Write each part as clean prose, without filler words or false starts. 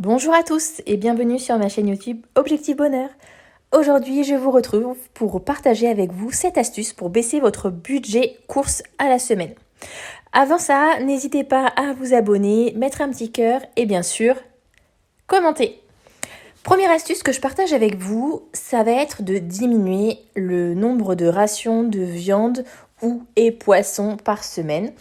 Bonjour à tous et bienvenue sur ma chaîne YouTube Objectif Bonheur. Aujourd'hui, je vous retrouve pour partager avec vous cette astuce pour baisser votre budget courses à la semaine. Avant ça, n'hésitez pas à vous abonner, mettre un petit cœur et bien sûr, commenter. Première astuce que je partage avec vous, ça va être de diminuer le nombre de rations de viande ou et poisson par semaine.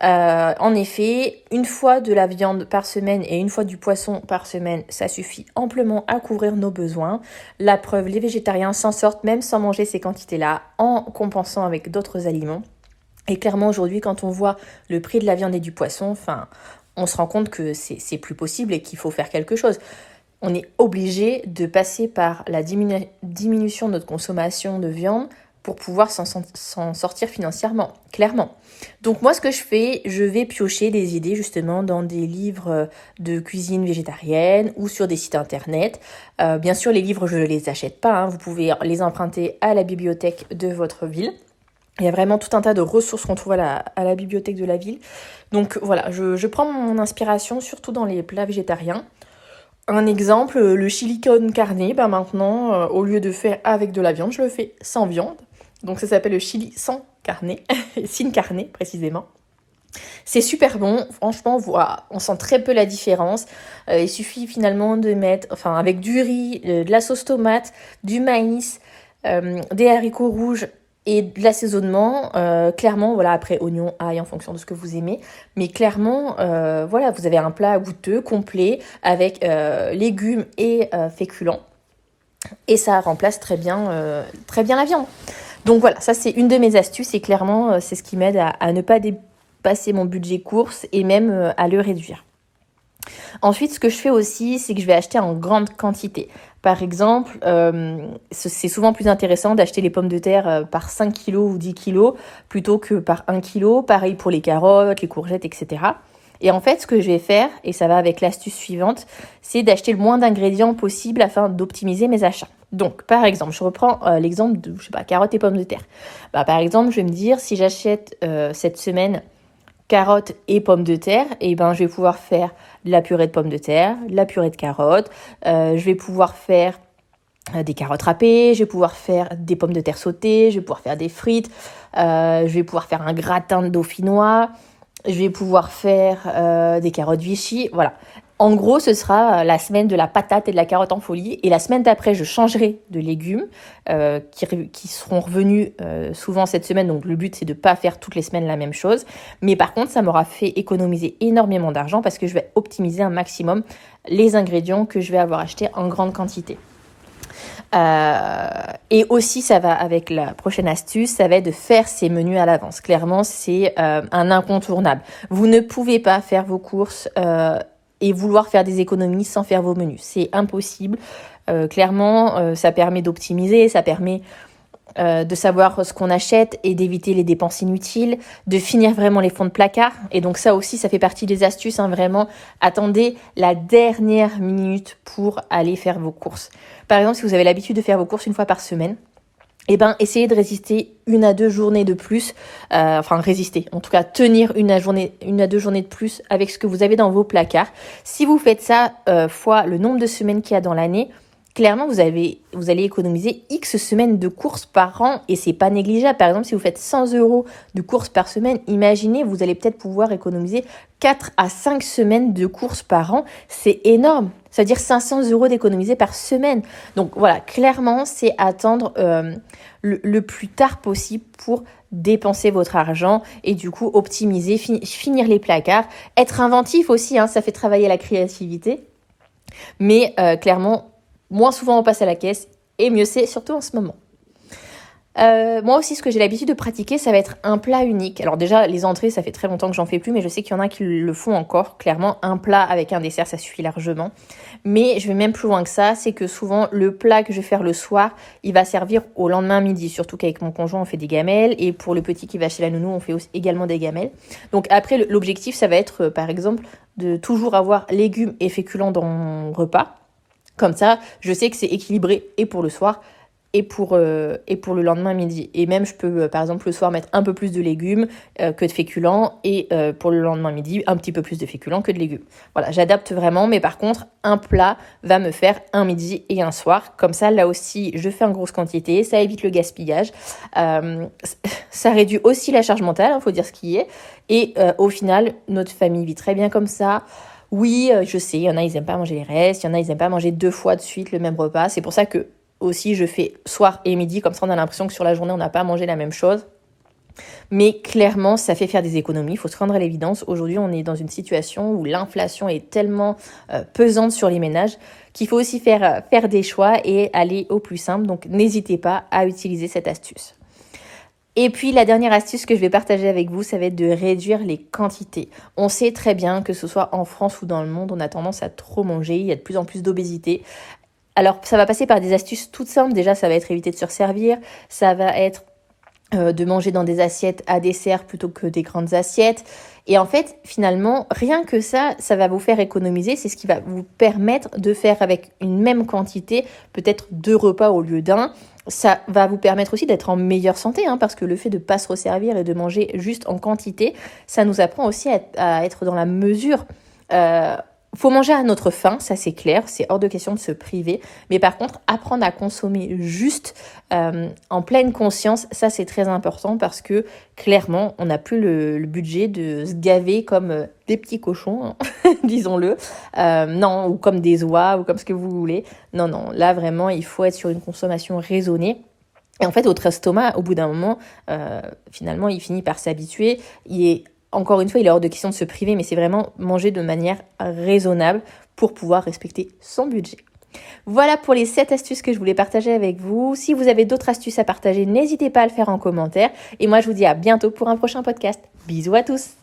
En effet, une fois de la viande par semaine et une fois du poisson par semaine, ça suffit amplement à couvrir nos besoins. La preuve, les végétariens s'en sortent même sans manger ces quantités-là en compensant avec d'autres aliments. Et clairement, aujourd'hui, quand on voit le prix de la viande et du poisson, on se rend compte que c'est plus possible et qu'il faut faire quelque chose. On est obligé de passer par la diminution de notre consommation de viande pour pouvoir s'en sortir financièrement, clairement. Donc moi, ce que je fais, je vais piocher des idées justement dans des livres de cuisine végétarienne ou sur des sites internet. Bien sûr, les livres, je ne les achète pas, vous pouvez les emprunter à la bibliothèque de votre ville. Il y a vraiment tout un tas de ressources qu'on trouve à la bibliothèque de la ville. Donc voilà, je prends mon inspiration surtout dans les plats végétariens. Un exemple, le chili con carne, maintenant, au lieu de faire avec de la viande, je le fais sans viande. Donc ça s'appelle le chili sans carne, sin carne précisément. C'est super bon, franchement, on sent très peu la différence. Il suffit finalement de mettre, avec du riz, de la sauce tomate, du maïs, des haricots rouges et de l'assaisonnement. Clairement, voilà, après oignon, ail en fonction de ce que vous aimez. Mais clairement, voilà, vous avez un plat goûteux, complet, avec légumes et féculents. Et ça remplace très bien la viande. Donc voilà, ça c'est une de mes astuces et clairement, c'est ce qui m'aide à ne pas dépasser mon budget course et même à le réduire. Ensuite, ce que je fais aussi, c'est que je vais acheter en grande quantité. Par exemple, c'est souvent plus intéressant d'acheter les pommes de terre par 5 kg ou 10 kg plutôt que par 1 kg. Pareil pour les carottes, les courgettes, etc. Et en fait, ce que je vais faire, et ça va avec l'astuce suivante, c'est d'acheter le moins d'ingrédients possible afin d'optimiser mes achats. Donc, par exemple, je reprends l'exemple de, carottes et pommes de terre. Par exemple, je vais me dire, si j'achète cette semaine carottes et pommes de terre, je vais pouvoir faire de la purée de pommes de terre, de la purée de carottes, je vais pouvoir faire des carottes râpées, je vais pouvoir faire des pommes de terre sautées, je vais pouvoir faire des frites, je vais pouvoir faire un gratin de dauphinois, je vais pouvoir faire des carottes Vichy, voilà. En gros, ce sera la semaine de la patate et de la carotte en folie. Et la semaine d'après, je changerai de légumes qui seront revenus souvent cette semaine. Donc, le but, c'est de ne pas faire toutes les semaines la même chose. Mais par contre, ça m'aura fait économiser énormément d'argent parce que je vais optimiser un maximum les ingrédients que je vais avoir achetés en grande quantité. Et aussi, ça va avec la prochaine astuce, ça va être de faire ses menus à l'avance. Clairement, c'est un incontournable. Vous ne pouvez pas faire vos courses et vouloir faire des économies sans faire vos menus. C'est impossible. Clairement, ça permet d'optimiser, ça permet de savoir ce qu'on achète et d'éviter les dépenses inutiles, de finir vraiment les fonds de placard. Et donc ça aussi, ça fait partie des astuces. Vraiment, attendez la dernière minute pour aller faire vos courses. Par exemple, si vous avez l'habitude de faire vos courses une fois par semaine, essayez de résister 1 à 2 journées de plus, résister, en tout cas tenir 1 à 2 journées de plus avec ce que vous avez dans vos placards. Si vous faites ça fois le nombre de semaines qu'il y a dans l'année, clairement vous allez économiser X semaines de courses par an et c'est pas négligeable. Par exemple, si vous faites 100 € de courses par semaine, imaginez, vous allez peut-être pouvoir économiser 4 à 5 semaines de courses par an. C'est énorme. Ça veut dire 500 € d'économiser par semaine. Donc voilà, clairement, c'est attendre le plus tard possible pour dépenser votre argent et du coup optimiser, finir les placards. Être inventif aussi, ça fait travailler la créativité. Mais clairement, moins souvent on passe à la caisse et mieux c'est, surtout en ce moment. Moi aussi, ce que j'ai l'habitude de pratiquer, ça va être un plat unique. Alors déjà, les entrées, ça fait très longtemps que j'en fais plus, mais je sais qu'il y en a qui le font encore. Clairement, un plat avec un dessert, ça suffit largement. Mais je vais même plus loin que ça, c'est que souvent, le plat que je vais faire le soir, il va servir au lendemain midi. Surtout qu'avec mon conjoint, on fait des gamelles. Et pour le petit qui va chez la nounou, on fait aussi également des gamelles. Donc après, l'objectif, ça va être, par exemple, de toujours avoir légumes et féculents dans mon repas. Comme ça, je sais que c'est équilibré et pour le soir et pour le lendemain midi. Et même, je peux, par exemple, le soir, mettre un peu plus de légumes que de féculents, et pour le lendemain midi, un petit peu plus de féculents que de légumes. Voilà, j'adapte vraiment, mais par contre, un plat va me faire un midi et un soir. Comme ça, là aussi, je fais en grosse quantité, ça évite le gaspillage. Ça réduit aussi la charge mentale, faut dire ce qui est. Et au final, notre famille vit très bien comme ça. Oui, je sais, il y en a, ils n'aiment pas manger les restes, il y en a, ils n'aiment pas manger 2 fois de suite le même repas. C'est pour ça que aussi je fais soir et midi, comme ça on a l'impression que sur la journée on n'a pas mangé la même chose. Mais clairement, ça fait faire des économies, il faut se rendre à l'évidence. Aujourd'hui, on est dans une situation où l'inflation est tellement pesante sur les ménages qu'il faut aussi faire des choix et aller au plus simple. Donc n'hésitez pas à utiliser cette astuce. Et puis la dernière astuce que je vais partager avec vous, ça va être de réduire les quantités. On sait très bien que ce soit en France ou dans le monde, on a tendance à trop manger, il y a de plus en plus d'obésité. Alors ça va passer par des astuces toutes simples. Déjà, ça va être éviter de surservir, ça va être de manger dans des assiettes à dessert plutôt que des grandes assiettes. Et en fait, finalement, rien que ça va vous faire économiser. C'est ce qui va vous permettre de faire avec une même quantité, peut-être 2 repas au lieu d'un. Ça va vous permettre aussi d'être en meilleure santé, parce que le fait de ne pas se resservir et de manger juste en quantité, ça nous apprend aussi à être dans la mesure. Faut manger à notre faim, ça c'est clair, c'est hors de question de se priver. Mais par contre, apprendre à consommer juste en pleine conscience, ça c'est très important parce que clairement, on n'a plus le budget de se gaver comme des petits cochons, disons-le. Non, ou comme des oies, ou comme ce que vous voulez. Non, là vraiment, il faut être sur une consommation raisonnée. Et en fait, votre estomac, au bout d'un moment, finalement, il finit par s'habituer. Encore une fois, il est hors de question de se priver, mais c'est vraiment manger de manière raisonnable pour pouvoir respecter son budget. Voilà pour les 7 astuces que je voulais partager avec vous. Si vous avez d'autres astuces à partager, n'hésitez pas à le faire en commentaire. Et moi, je vous dis à bientôt pour un prochain podcast. Bisous à tous!